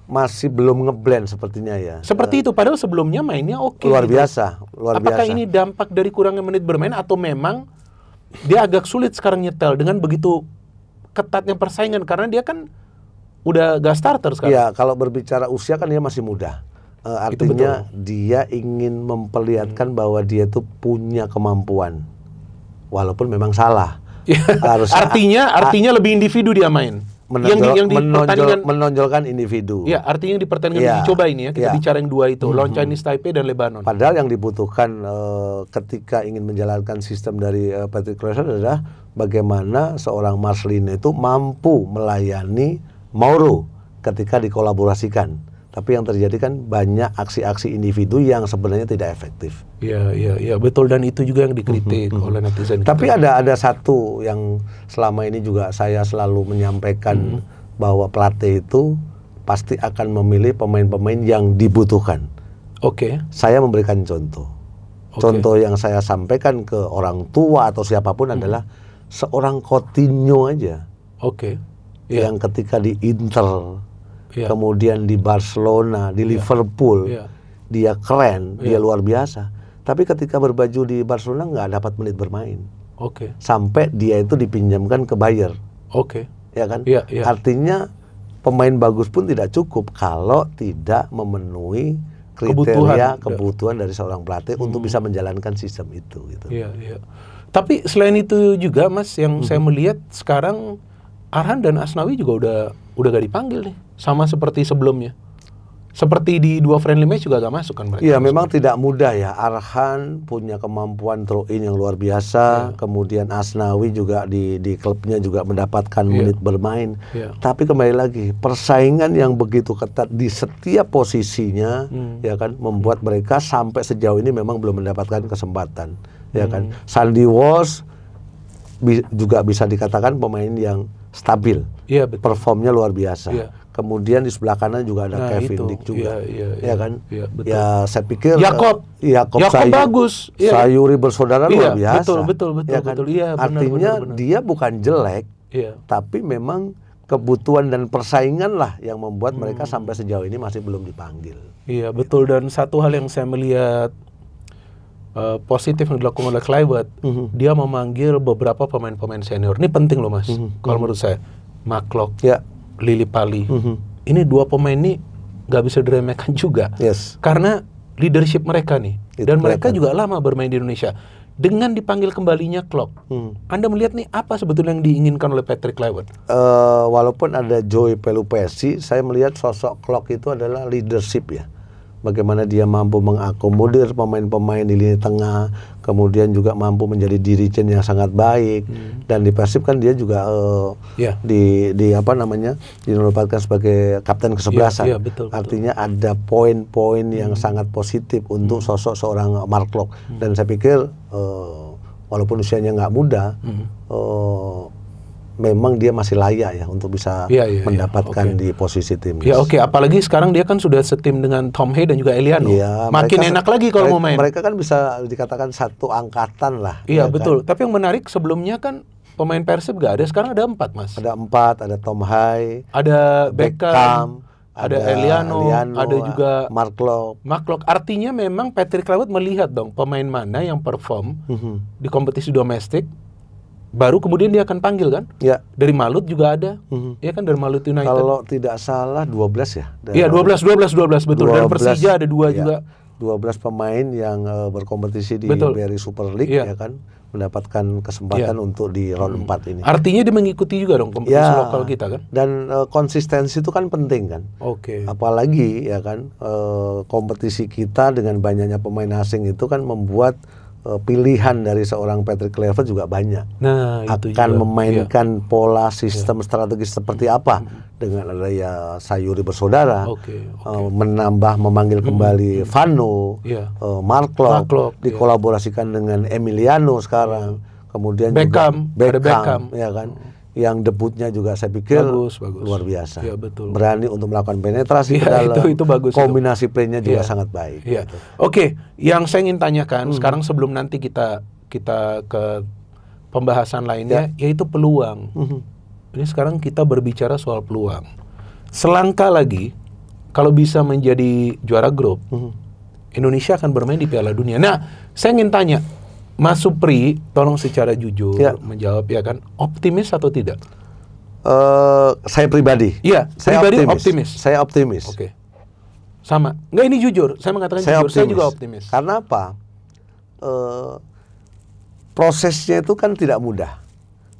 masih belum ngeblend sepertinya ya. Seperti itu, padahal sebelumnya mainnya luar biasa. Apakah ini dampak dari kurangnya menit bermain, atau memang dia agak sulit sekarang nyetel dengan begitu ketatnya persaingan, karena dia kan udah gak starter sekarang. Iya, kalau berbicara usia kan dia masih muda. Artinya dia ingin memperlihatkan bahwa dia tuh punya kemampuan. Walaupun memang salah. Artinya lebih individu dia main. Menonjolkan individu. Ya, artinya yang di pertandingan dicoba ini ya, kita bicara yang 2 itu, lawan Chinese Taipei dan Lebanon. Padahal yang dibutuhkan ketika ingin menjalankan sistem dari Patrick Kluivert adalah bagaimana seorang Marcelino itu mampu melayani Mauro ketika dikolaborasikan. Tapi yang terjadi kan banyak aksi-aksi individu yang sebenarnya tidak efektif. Iya, betul, dan itu juga yang dikritik oleh netizen. Tapi ada satu yang selama ini juga saya selalu menyampaikan bahwa pelatih itu pasti akan memilih pemain-pemain yang dibutuhkan. Saya memberikan contoh. Contoh yang saya sampaikan ke orang tua atau siapapun adalah seorang Coutinho aja. Oke. Yang ketika di Inter, kemudian di Barcelona, di Liverpool, dia keren, dia luar biasa. Tapi ketika berbaju di Barcelona nggak dapat menit bermain. Sampai dia itu dipinjamkan ke Bayer. Ya kan? Artinya pemain bagus pun tidak cukup kalau tidak memenuhi kriteria kebutuhan dari seorang pelatih untuk bisa menjalankan sistem itu. Gitu. Tapi selain itu juga, Mas, yang saya melihat sekarang Arhan dan Asnawi juga udah gak dipanggil nih, sama seperti sebelumnya. Seperti di 2 friendly match juga gak masuk kan mereka? Iya, memang tidak mudah ya. Arhan punya kemampuan throw in yang luar biasa. Kemudian Asnawi juga di klubnya juga mendapatkan menit bermain. Tapi kembali lagi, persaingan yang begitu ketat di setiap posisinya, ya kan, membuat mereka sampai sejauh ini memang belum mendapatkan kesempatan, ya kan. Sandy Walsh juga bisa dikatakan pemain yang stabil, performnya luar biasa. Kemudian di sebelah kanan juga ada Kevin Dick juga, ya kan? Ya saya pikir Yakob bagus, Sayuri bersaudara luar biasa. Betul. Artinya benar. Dia bukan jelek, tapi memang kebutuhan dan persaingan lah yang membuat mereka sampai sejauh ini masih belum dipanggil. Iya betul, dan satu hal yang saya melihat positif yang dilakukan oleh Kluivert, dia memanggil beberapa pemain-pemain senior. Ini penting loh, Mas. Kalau menurut saya, Marklock, Lili Pali, ini 2 pemain ini nggak bisa diremehkan juga, karena leadership mereka nih, dan mereka juga lama bermain di Indonesia. Dengan dipanggil kembalinya Klok, Anda melihat nih apa sebetulnya yang diinginkan oleh Patrick Kluivert? Walaupun ada Joey Pelupesi, saya melihat sosok Klok itu adalah leadership ya. Bagaimana dia mampu mengakomodir pemain-pemain di lini tengah, kemudian juga mampu menjadi dirijen yang sangat baik, dan di Persib kan dia juga dinempatkan sebagai kapten kesebelasan. Artinya ada poin-poin yang sangat positif untuk sosok seorang Marklock, dan saya pikir walaupun usianya nggak muda, memang dia masih layak ya untuk bisa mendapatkan di posisi tim. Apalagi sekarang dia kan sudah setim dengan Tom Hay dan juga Eliano. Makin enak lagi kalau mau main. Mereka kan bisa dikatakan satu angkatan lah. Betul. Kan? Tapi yang menarik sebelumnya kan pemain Persib gak ada, sekarang ada 4, Mas. Ada 4, ada Tom Hay, ada Beckham, ada Eliano, ada juga Marklock. Artinya memang Patrick Kluivert melihat dong pemain mana yang perform di kompetisi domestik, baru kemudian dia akan panggil kan? Dari Malut juga ada, ya kan, dari Malut United. Kalau tidak salah 12 ya? Iya 12 betul. Dan Persija ada 2 juga. 12 pemain yang berkompetisi di BRI Super League, ya kan, mendapatkan kesempatan untuk di round 4 ini. Artinya dia mengikuti juga dong kompetisi lokal kita kan? Dan konsistensi itu kan penting kan? Apalagi ya kan, kompetisi kita dengan banyaknya pemain asing itu kan membuat pilihan dari seorang Patrick Kluivert juga banyak. Akan memainkan pola sistem strategis seperti apa dengan adanya Sayuri bersaudara, memanggil kembali Vano, Marklock, dikolaborasikan dengan Emiliano sekarang, kemudian Beckham, ya kan, yang debutnya juga saya pikir bagus. luar biasa. Berani untuk melakukan penetrasi ke dalam, itu bagus. Kombinasi playnya juga sangat baik. Gitu. Yang saya ingin tanyakan sekarang sebelum nanti kita ke pembahasan lainnya, yaitu peluang. Ini sekarang kita berbicara soal peluang. Selangkah lagi kalau bisa menjadi juara grup, Indonesia akan bermain di Piala Dunia. Nah, saya ingin tanya, Mas Supri, tolong secara jujur menjawab, ya kan, optimis atau tidak? Saya pribadi. Saya optimis. Saya optimis. Sama. Enggak, ini jujur. Saya mengatakan jujur. Saya juga optimis. Karena apa? Prosesnya itu kan tidak mudah.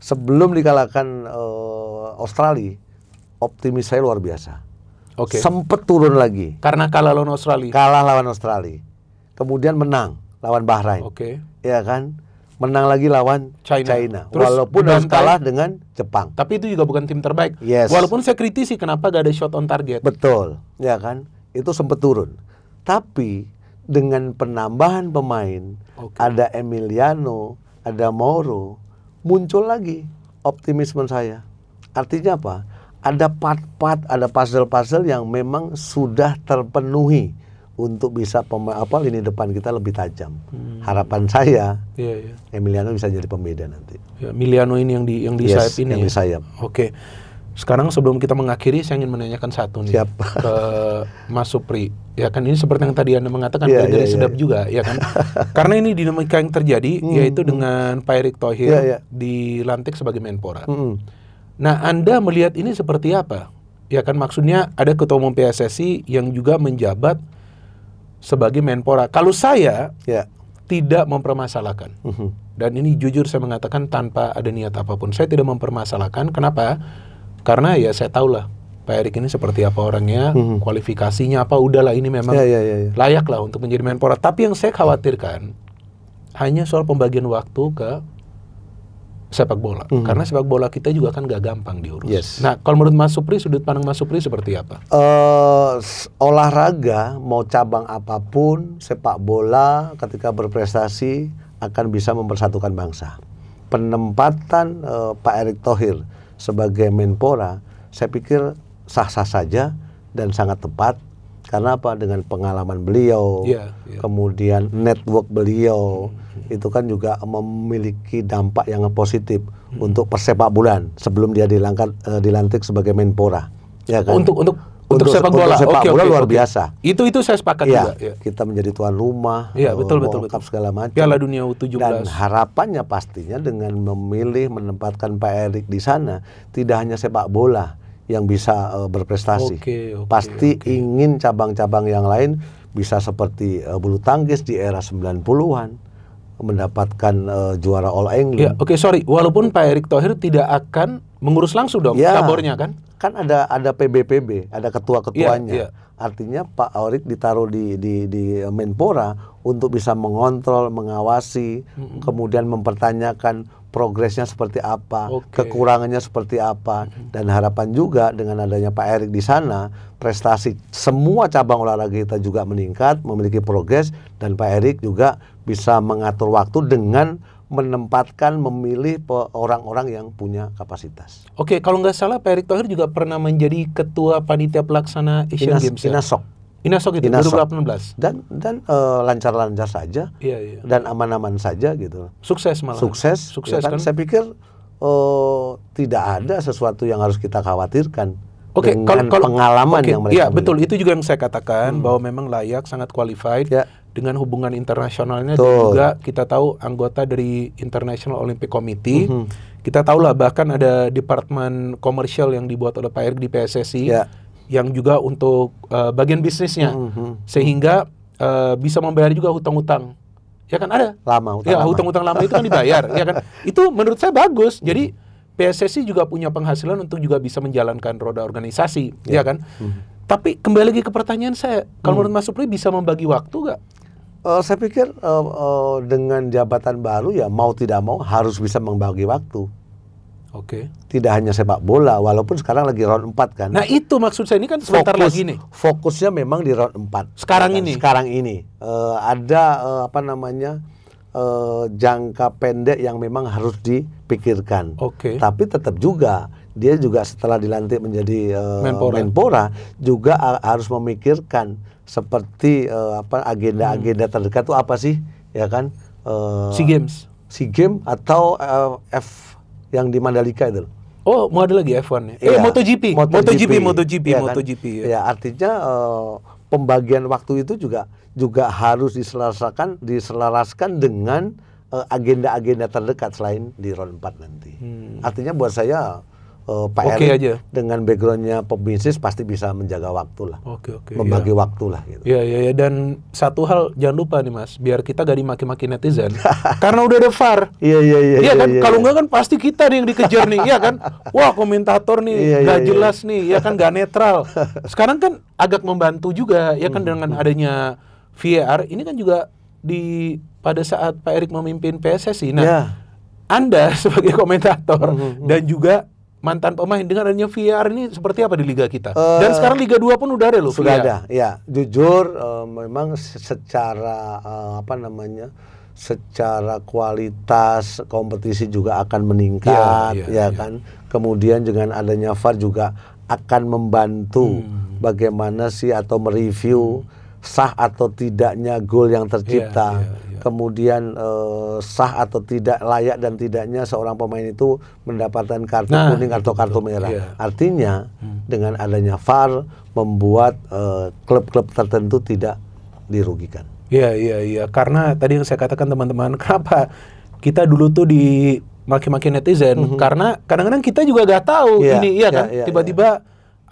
Sebelum dikalahkan Australia, optimis saya luar biasa. Sempet turun lagi. Karena kalah lawan Australia. Kemudian menang lawan Bahrain. Ya kan? Menang lagi lawan China. Walaupun harus kalah dengan Jepang. Tapi itu juga bukan tim terbaik. Walaupun saya kritisi kenapa gak ada shot on target. Betul. Ya kan? Itu sempat turun. Tapi dengan penambahan pemain, ada Emiliano, ada Mauro, muncul lagi optimisme saya. Artinya apa? Ada part-part, ada puzzle-puzzle yang memang sudah terpenuhi untuk bisa lini depan kita lebih tajam. Harapan saya, Emiliano bisa jadi pembeda nanti. Ya, Emiliano ini yang di sayap ini. Yang di sayap. Oke. Sekarang sebelum kita mengakhiri, saya ingin menanyakan satu nih. Siap. Ke Mas Supri. Ya kan, ini seperti yang tadi Anda mengatakan, dari sedap juga, ya kan. Karena ini dinamika yang terjadi, yaitu dengan Pak Erick Thohir dilantik sebagai Menpora. Nah, Anda melihat ini seperti apa? Ya kan, maksudnya ada Ketua Umum PSSI yang juga menjabat sebagai Menpora. Kalau saya tidak mempermasalahkan. Dan ini jujur saya mengatakan tanpa ada niat apapun. Saya tidak mempermasalahkan. Kenapa? Karena ya saya tahulah Pak Erick ini seperti apa orangnya, kualifikasinya apa, udahlah ini memang layak lah untuk menjadi Menpora. Tapi yang saya khawatirkan hanya soal pembagian waktu ke sepak bola. Karena sepak bola kita juga kan gak gampang diurus. Nah, kalau menurut Mas Supri, sudut pandang Mas Supri seperti apa? Olahraga, mau cabang apapun, sepak bola ketika berprestasi akan bisa mempersatukan bangsa. Penempatan Pak Erick Thohir sebagai Menpora, saya pikir sah-sah saja dan sangat tepat. Karena apa? Dengan pengalaman beliau, kemudian network beliau, itu kan juga memiliki dampak yang positif untuk persepak bolaan sebelum dia dilantik sebagai Menpora. Ya kan? Untuk sepak bola, bola luar biasa. Itu saya sepakat juga. Kita menjadi tuan rumah, betul. segala macam. Piala Dunia U17. Dan harapannya pastinya dengan menempatkan Pak Erick di sana, tidak hanya sepak bola yang bisa berprestasi. Pasti ingin cabang-cabang yang lain bisa seperti bulu tangkis di era 90-an mendapatkan juara All England. Walaupun Pak Erick Thohir tidak akan mengurus langsung dong kabornya kan? Kan ada PBPB, ada ketua-ketuanya. Artinya Pak Erick ditaruh di Menpora untuk bisa mengontrol, mengawasi, kemudian mempertanyakan progresnya seperti apa, kekurangannya seperti apa, dan harapan juga dengan adanya Pak Erick di sana, prestasi semua cabang olahraga kita juga meningkat, memiliki progres, dan Pak Erick juga bisa mengatur waktu dengan menempatkan, memilih orang-orang yang punya kapasitas. Kalau nggak salah Pak Erick Thohir juga pernah menjadi ketua panitia pelaksana Asian Games. Inasok itu 2018. Dan lancar-lancar saja, dan aman-aman saja gitu. Sukses malah. Sukses ya kan? Saya pikir tidak ada sesuatu yang harus kita khawatirkan. Dengan pengalaman yang mereka betul, itu juga yang saya katakan bahwa memang layak, sangat qualified. Dengan hubungan internasionalnya, dan juga kita tahu anggota dari International Olympic Committee. Kita tahu lah, bahkan ada departemen komersial yang dibuat oleh Pak Erick di PSSI yang juga untuk bagian bisnisnya, sehingga bisa membayar juga hutang-hutang. Ya kan ada? Hutang-hutang lama itu kan dibayar. Ya kan? Itu menurut saya bagus. Jadi PSSI juga punya penghasilan untuk juga bisa menjalankan roda organisasi, ya kan? Tapi kembali lagi ke pertanyaan saya, kalau menurut Mas Supri bisa membagi waktu gak? Saya pikir dengan jabatan baru ya mau tidak mau harus bisa membagi waktu. Tidak hanya sepak bola, walaupun sekarang lagi round 4 kan. Nah itu maksud saya, ini kan sebentar lagi nih. Fokusnya memang di round 4. Sekarang ini. Ada jangka pendek yang memang harus dipikirkan. Tapi tetap juga dia juga setelah dilantik menjadi Menpora juga harus memikirkan seperti agenda-agenda terdekat itu apa sih, ya kan? SEA Games atau yang di Mandalika itu. Mau ada lagi F1 ya? MotoGP. Ya, artinya pembagian waktu itu juga harus diselaraskan dengan agenda-agenda terdekat selain di round 4 nanti. Artinya buat saya Pak Erick dengan backgroundnya pebisnis pasti bisa menjaga waktu lah, membagi waktu lah gitu. Ya, dan satu hal jangan lupa nih Mas, biar kita gak dimaki-maki netizen, karena udah ada VAR. Iya kan, kalau enggak kan pasti kita nih yang dikejar nih, ya kan? Wah komentator nih gak jelas nih, ya kan, gak netral. Sekarang kan agak membantu juga, ya kan, dengan adanya VAR ini kan juga pada saat Pak Erick memimpin PSSI. Nah, Anda sebagai komentator dan juga mantan pemain, dengan adanya VAR ini seperti apa di liga kita? Dan sekarang Liga 2 pun udah ada loh. Sudah ada, ya. Jujur memang secara secara kualitas kompetisi juga akan meningkat, kan. Kemudian dengan adanya VAR juga akan membantu bagaimana sih atau mereview sah atau tidaknya gol yang tercipta. kemudian sah atau tidak, layak dan tidaknya seorang pemain itu mendapatkan kartu kuning atau kartu merah. Artinya dengan adanya VAR membuat klub-klub tertentu tidak dirugikan. Iya. Karena tadi yang saya katakan teman-teman, kenapa kita dulu tuh di maki-maki netizen? Karena kadang-kadang kita juga gak tahu tiba-tiba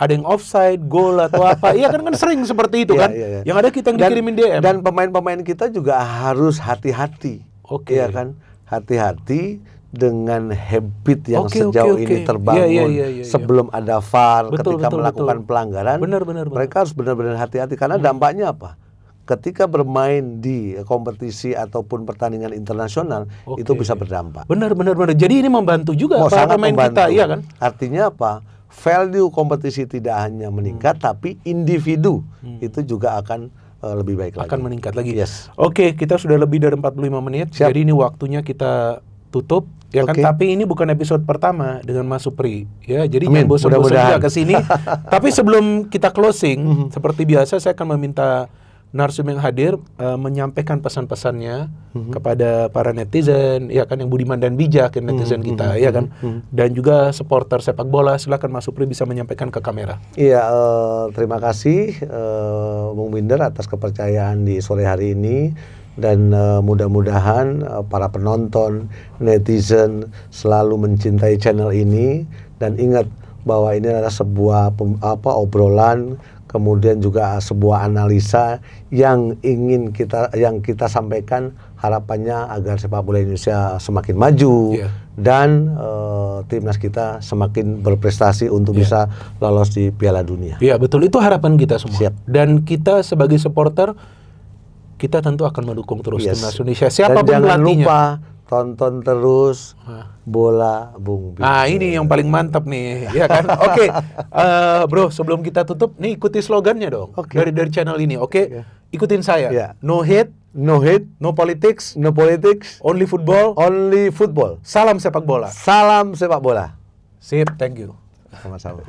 ada yang offside, gol atau apa. Iya kan sering seperti itu kan. Yang ada kita yang dikirimin DM. Dan pemain-pemain kita juga harus hati-hati. Iya kan? Hati-hati dengan habit yang sejauh ini terbangun sebelum ada VAR. Ketika melakukan pelanggaran, mereka harus benar-benar hati-hati karena dampaknya apa? Ketika bermain di kompetisi ataupun pertandingan internasional itu bisa berdampak. Benar. Jadi ini membantu juga para pemain kita, iya kan? Artinya apa? Value kompetisi tidak hanya meningkat, tapi individu itu juga akan lebih baik lagi. Akan meningkat lagi. Oke, kita sudah lebih dari 45 menit. Siap. Jadi ini waktunya kita tutup, ya kan? Tapi ini bukan episode pertama dengan Mas Supri, ya. Jadi jangan bosan-bosan juga ke sini. Tapi sebelum kita closing, seperti biasa saya akan meminta narsum yang hadir menyampaikan pesan-pesannya kepada para netizen, ya kan, yang budiman dan bijak netizen kita, ya kan, dan juga supporter sepak bola. Silakan Mas Supri bisa menyampaikan ke kamera. Iya, terima kasih Bung Binder atas kepercayaan di sore hari ini, dan mudah-mudahan para penonton netizen selalu mencintai channel ini, dan ingat bahwa ini adalah sebuah obrolan, kemudian juga sebuah analisa yang ingin kita sampaikan, harapannya agar sepak bola Indonesia semakin maju dan timnas kita semakin berprestasi untuk bisa lolos di Piala Dunia. Iya, betul, itu harapan kita semua. Siap. Dan kita sebagai supporter, kita tentu akan mendukung terus timnas Indonesia. Siapapun dan jangan pelatihnya. lupa tonton terus Bola Bung Binder. Ini yang paling mantap nih, ya kan? Oke, bro, sebelum kita tutup, nih ikuti slogannya dong dari channel ini, ikutin saya. No hate, no politics, only football, Salam sepak bola. Salam sepak bola. Sip, thank you. Sama-sama.